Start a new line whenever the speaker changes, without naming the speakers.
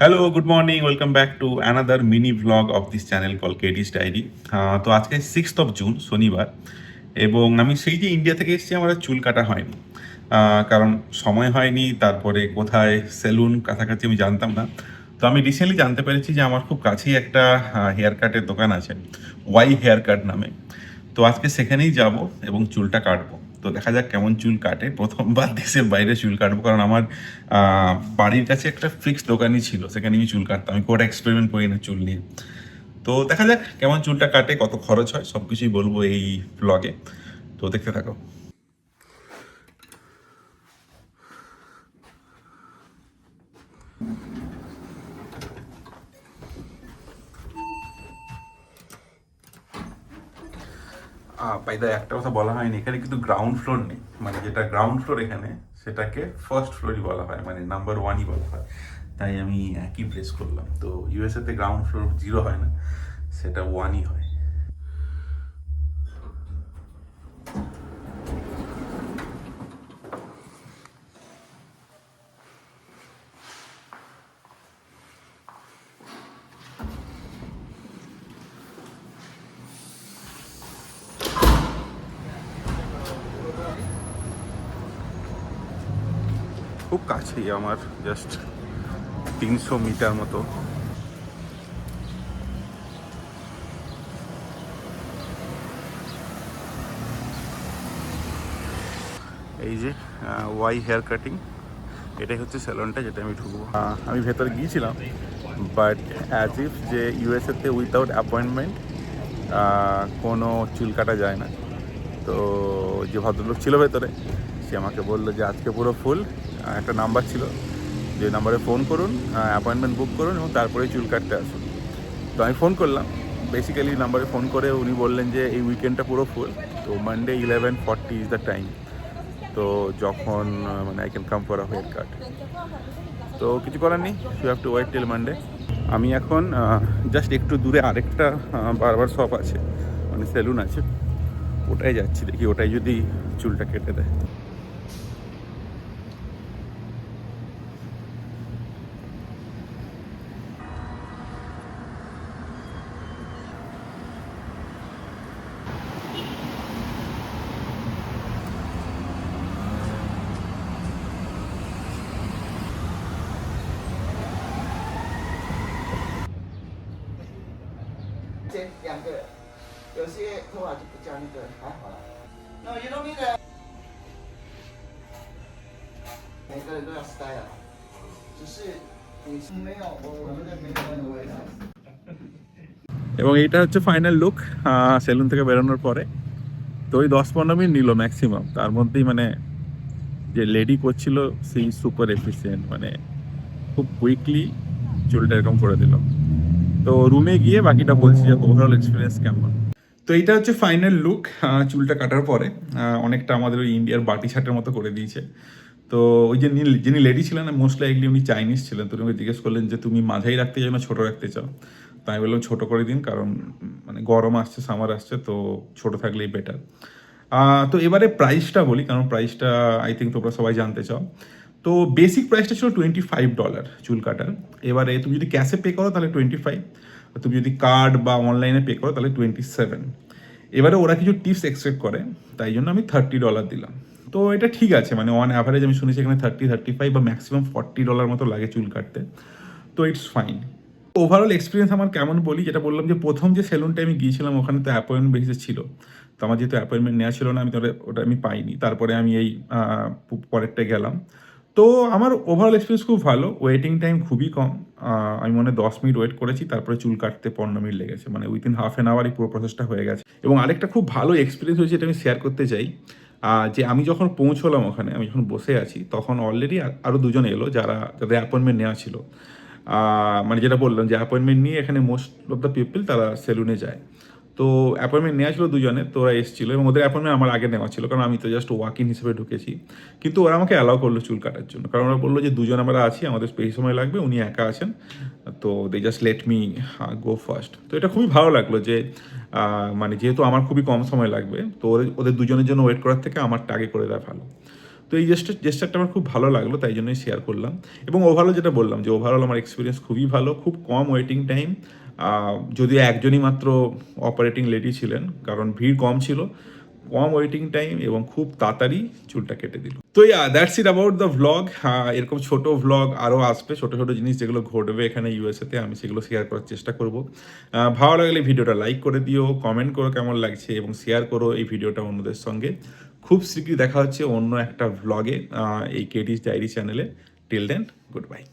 Hello, good morning, welcome back to another mini vlog of this channel call কেডিস diary. তো আজকে 6th of June, শনিবার, এবং আমি সেই যে ইন্ডিয়া থেকে এসেছি, আমার আর চুল কাটা হয়নি। কারণ সময় হয়নি, তারপরে কোথায় সেলুন কাছাকাছি আমি জানতাম না। তো আমি রিসেন্টলি জানতে পেরেছি যে আমার খুব কাছেই একটা হেয়ার কাটের দোকান আছে, ওয়াই হেয়ার কাট নামে। তো আজকে সেখানেই যাব এবং চুলটা কাটবো। তো দেখা যাক কেমন চুল কাটে। প্রথমবার দেশের বাইরে চুল কাটবো, কারণ আমার বাড়ির কাছে একটা ফিক্স দোকানই ছিল, সেখানে আমি চুল কাটতাম। আমি কোনো এক্সপেরিমেন্ট করি না চুল নিয়ে। তো দেখা যাক কেমন চুলটা কাটে, কত খরচ হয়, সব কিছুই বলবো এই ব্লগে। তো দেখতে থাকো। পাইদা একটা কথা বলা হয়নি, এখানে কিন্তু গ্রাউন্ড ফ্লোর নেই। মানে যেটা গ্রাউন্ড ফ্লোর এখানে, সেটাকে ফার্স্ট ফ্লোরই বলা হয়, মানে নাম্বার ওয়ানই বলা হয়। তাই আমি একই প্রেস করলাম। তো ইউএসএতে গ্রাউন্ড ফ্লোর জিরো হয় না, সেটা ওয়ানই হয়। খুব কাছেই আমার, জাস্ট 300 মিটার মতো। এই যে ওয়াই হেয়ার কাটিং, এটাই হচ্ছে স্যালনটা যেটা আমি ঢুকবো। আমি ভেতরে গিয়েছিলাম, বাট অ্যাজ ইফ যে ইউএসএতে উইথাউট অ্যাপয়েন্টমেন্ট কোনো চুল কাটা যায় না। তো যে ভদ্রলোক ছিল ভেতরে, সে আমাকে বললো যে আজকে পুরো ফুল। একটা নাম্বার ছিল, যে নাম্বারে ফোন করুন, অ্যাপয়েন্টমেন্ট বুক করুন এবং তারপরে চুল কাটতে আসুন। তো আমি ফোন করলাম, বেসিক্যালি নাম্বারে ফোন করে উনি বললেন যে এই উইকেন্ডটা পুরো ফুল। তো মানডে 11:40 ইজ দ্য টাইম। তো যখন মানে I can come for a hair cut. তো কিছু করার নেই, you have to wait till Monday. আমি এখন জাস্ট একটু দূরে আরেকটা বারবার শপ আছে, মানে সেলুন আছে, ওটাই যাচ্ছি। দেখি ওটাই যদি চুলটা কেটে দেয়।2
个人，有些头发就不加那个，还好了。No, you don't need a。每个人都要 style，只是你是没有，我觉得没有那个味道。
এবং এইটা হচ্ছে ফাইনাল লুক সেলুন থেকে বেরোনোর পরে। তো ওই 10-15 মিনিট নিল ম্যাক্সিমাম, তার মধ্যেই মানে যে লেডি করছিল সেই সুপার এফিসিয়েন্ট, মানে খুব কুইকলি চুলটা এরকম করে দিল। তো রুমে গিয়ে বাকিটা বলছি যে ওভারঅল এক্সপিরিয়েন্স কেমন। তো এইটা হচ্ছে ফাইনাল লুক চুলটা কাটার পরে। অনেকটা আমাদের ওই ইন্ডিয়ার বাটি ছাটের মতো করে দিয়েছে। তো ওই যে যিনি লেডি ছিলেন, মোস্ট লাইকলি উনি চাইনিজ ছিলেন। তো উনি জিজ্ঞেস করলেন যে তুমি মাঝাই রাখতে চাও না ছোটো রাখতে চাও। তাই আমি বললাম ছোটো করে দিন, কারণ মানে গরম আসছে, সামার আসছে, তো ছোটো থাকলেই বেটার। তো এবারে প্রাইসটা বলি, কারণ প্রাইসটা আই থিঙ্ক তোমরা সবাই জানতে চাও। তো বেসিক প্রাইসটা ছিল $25 চুল কাটার। এবারে তুমি যদি ক্যাশে পে করো তাহলে 25, তুমি যদি কার্ড বা অনলাইনে পে করো তাহলে 27। এবারে ওরা কিছু টিপস এক্সপেক্ট করে, তাই জন্য আমি $30 দিলাম। তো এটা ঠিক আছে, মানে অন অ্যাভারেজ আমি শুনেছি এখানে 30-35 বা ম্যাক্সিমাম $40 মতো লাগে চুল কাটতে। তো ইটস ফাইন। ওভারঅল এক্সপিরিয়েন্স আমার কেমন বলি, যেটা বললাম যে প্রথম যে সেলুনটা আমি গিয়েছিলাম ওখানে তো অ্যাপয়েন্টমেন্ট বেসিস ছিল। তো আমার যেহেতু অ্যাপয়েন্টমেন্ট নেওয়া ছিল না, আমি তো ওটা আমি পাইনি। তারপরে আমি এই পরেরটা গেলাম। তো আমার ওভারঅল এক্সপিরিয়েন্স খুব ভালো, ওয়েটিং টাইম খুবই কম। আমি মনে হয় 10 মিনিট ওয়েট করেছি, তারপরে চুল কাটতে 15 মিনিট লেগেছে, মানে উইথিন হাফ অ্যান আওয়ারই পুরো প্রসেসটা হয়ে গেছে। এবং আরেকটা খুব ভালো এক্সপিরিয়েন্স হয়েছে, এটা আমি শেয়ার করতে চাই। যে আমি যখন পৌঁছলাম ওখানে, আমি যখন বসে আছি, তখন অলরেডি আরও দুজন এলো যাদের অ্যাপয়েন্টমেন্ট নেওয়া ছিল। মানে যেটা বললাম যে অ্যাপয়েন্টমেন্ট নিয়ে এখানে মোস্ট অফ দ্য পিপল তারা সেলুনে যায়। তো অ্যাপয়েন্টমেন্ট নেওয়া ছিল দুজনের, তো ওরা এসেছিলো এবং ওদের অ্যাপয়েন্টমেন্ট আমার আগে নেওয়া ছিল, কারণ আমি তো জাস্ট ওয়াক ইন হিসেবে ঢুকেছি। কিন্তু ওরা আমাকে অ্যালাউ করলো চুল কাটার জন্য, কারণ ওরা বললো যে দুজন আমরা আছি, আমাদের বেশি সময় লাগবে, উনি একা আছেন। তো they just let me go first. তো এটা খুবই ভালো লাগলো যে মানে যেহেতু আমার খুবই কম সময় লাগবে, তো ওদের দুজনের জন্য ওয়েট করার থেকে আমারটা আগে করে দেওয়া ভালো। তো এই জেস্টারটা আমার খুব ভালো লাগলো, তাই জন্যই শেয়ার করলাম। এবং ওভারঅল যেটা বললাম যে ওভারঅল আমার এক্সপিরিয়েন্স খুবই ভালো, খুব কম ওয়েটিং টাইম, যদিও একজনই মাত্র অপারেটিং লেডি ছিলেন, কারণ ভিড় কম ছিল, কম ওয়েটিং টাইম এবং খুব তাড়াতাড়ি চুলটা কেটে দিল। তো that's it about the vlog. এরকম ছোট ভ্লগ আরও আসবে, ছোট ছোট জিনিস যেগুলো ঘটবে এখানে ইউএসএতে, আমি সেগুলো শেয়ার করার চেষ্টা করব। ভালো লাগলে ভিডিওটা লাইক করে দিও, কমেন্ট করো কেমন লাগছে, এবং শেয়ার করো এই ভিডিওটা অন্যদের সঙ্গে। খুব শীঘ্রই দেখা হচ্ছে অন্য একটা ভ্লগে এই কেটিস ডায়েরি চ্যানেলে। Till then, good by.